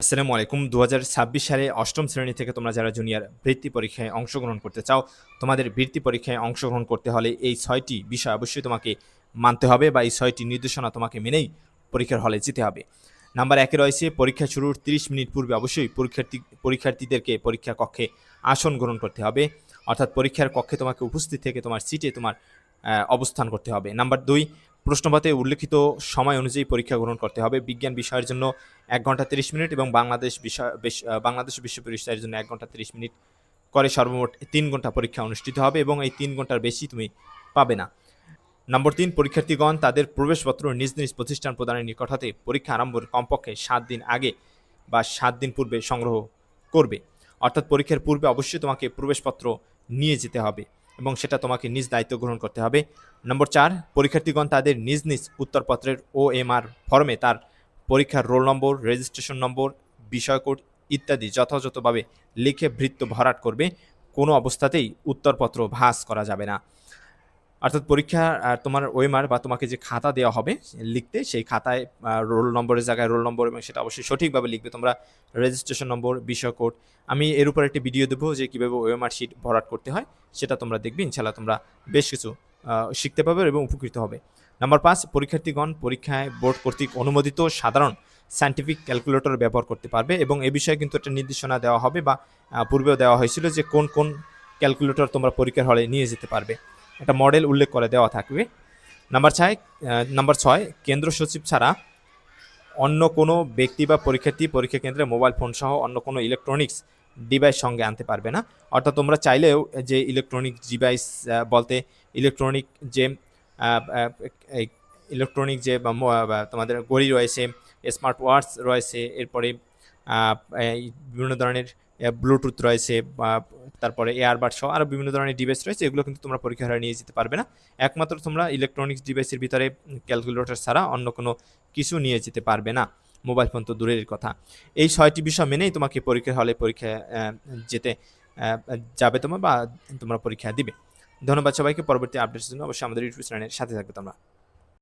আসসালামু আলাইকুম। ২০২৬ সালে ৮ম শ্রেণী থেকে তোমরা যারা জুনিয়র বৃত্তি পরীক্ষায় অংশগ্রহণ করতে চাও, তোমাদের বৃত্তি পরীক্ষায় অংশগ্রহণ করতে হলে এই ৬ টি বিষয় অবশ্যই তোমাকে মানতে হবে বা এই ৬ টি নির্দেশনা তোমাকে মেনেই পরীক্ষার হলে যেতে হবে। নাম্বার ১ এ রয়েছে পরীক্ষা শুরুর ৩০ মিনিট পূর্বে অবশ্যই পরীক্ষার্থীদেরকে পরীক্ষা কক্ষে আসন গ্রহণ করতে হবে। অর্থাৎ পরীক্ষার কক্ষে তোমাকে উপস্থিত থেকে তোমার সিটে তোমার অবস্থান করতে হবে। নাম্বার ২, প্রশ্নপত্রে উল্লেখিত সময় অনুযায়ী পরীক্ষা গ্রহণ করতে হবে। বিজ্ঞান বিষয়ের জন্য ১ ঘন্টা ৩০ মিনিট এবং বাংলাদেশ ও বিশ্ব পরিচয়ের জন্য ১ ঘন্টা ৩০ মিনিট করে সর্বমোট ৩ ঘন্টা পরীক্ষা অনুষ্ঠিত হবে এবং এই ৩ ঘন্টার বেশি তুমি পাবে না। নম্বর ৩, পরীক্ষার্থীগণ তাদের প্রবেশপত্র নিজ নিজ প্রতিষ্ঠান প্রদানের নিকট হতে পরীক্ষা আরম্ভের কমপক্ষে ৭ দিন আগে বা ৭ দিন পূর্বে সংগ্রহ করবে। অর্থাৎ পরীক্ষার পূর্বে অবশ্যই তোমাকে প্রবেশপত্র নিয়ে যেতে হবে এবং সেটা তোমাকে নিজ দায়িত্ব গ্রহণ করতে হবে। নম্বর ৪, পরীক্ষার্থীগণ তাদের নিজ নিজ উত্তরপত্রের OMR ফরমে তার পরীক্ষার রোল নম্বর, রেজিস্ট্রেশন নম্বর, বিষয় কোড ইত্যাদি যথাযথভাবে লিখে ভৃত্য ভরাট করবে। কোনো অবস্থাতেই উত্তরপত্র ভাঁজ করা যাবে না। অর্থাৎ পরীক্ষা তোমার OMR বা তোমাকে যে খাতা দেওয়া হবে লিখতে, সেই খাতায় রোল নম্বরের জায়গায় রোল নম্বর এবং সেটা অবশ্যই সঠিকভাবে লিখবে তোমরা। রেজিস্ট্রেশন নম্বর, বিষয় কোড, আমি এর উপর একটি ভিডিও দেবো যে কীভাবে OMR শিট ভরাট করতে হয়, সেটা তোমরা দেখবে। ইনশাআল্লাহ তোমরা বেশ কিছু শিখতে পারবে এবং উপকৃত হবে। নাম্বার ৫, পরীক্ষার্থীগণ পরীক্ষায় বোর্ড কর্তৃক অনুমোদিত সাধারণ সায়েন্টিফিক ক্যালকুলেটর ব্যবহার করতে পারবে এবং এ বিষয়ে কিন্তু একটা নির্দেশনা দেওয়া হবে বা পূর্বেও দেওয়া হয়েছিল যে কোন কোন ক্যালকুলেটর তোমরা পরীক্ষার হলে নিয়ে যেতে পারবে, একটা মডেল উল্লেখ করে দেওয়া থাকবে। নাম্বার ৬, কেন্দ্র সচিব ছাড়া অন্য কোনো ব্যক্তি বা পরীক্ষার্থী পরীক্ষা কেন্দ্রে মোবাইল ফোন সহ অন্য কোনো ইলেকট্রনিক্স ডিভাইস সঙ্গে আনতে পারবে না। অর্থাৎ তোমরা চাইলেও যে ইলেকট্রনিক ডিভাইস বলতে ইলেকট্রনিক যে ইলেকট্রনিক যে তোমাদের ঘড়ি রয়েছে, স্মার্ট ওয়াচ রয়েছে, এরপরে বিভিন্ন ধরনের ব্লুটুথ রয়েছে, তারপরে এয়ারবাড সহ আরও বিভিন্ন ধরনের ডিভাইস রয়েছে, এগুলো কিন্তু তোমরা পরীক্ষার হলে নিয়ে যেতে পারবে না। একমাত্র তোমরা ইলেকট্রনিক্স ডিভাইসের ভিতরে ক্যালকুলেটর ছাড়া অন্য কোনো কিছু নিয়ে যেতে পারবে না, মোবাইল ফোন তো দূরের কথা। এই ৬টি বিষয় মেনেই তোমাকে পরীক্ষার হলে পরীক্ষা যেতে যাবে তোমরা বা তোমরা পরীক্ষা দিবে। ধন্যবাদ সবাইকে। পরবর্তী আপডেটের জন্য অবশ্যই আমাদের ইউটিউব চ্যানেলের সাথে থাকবে তোমরা।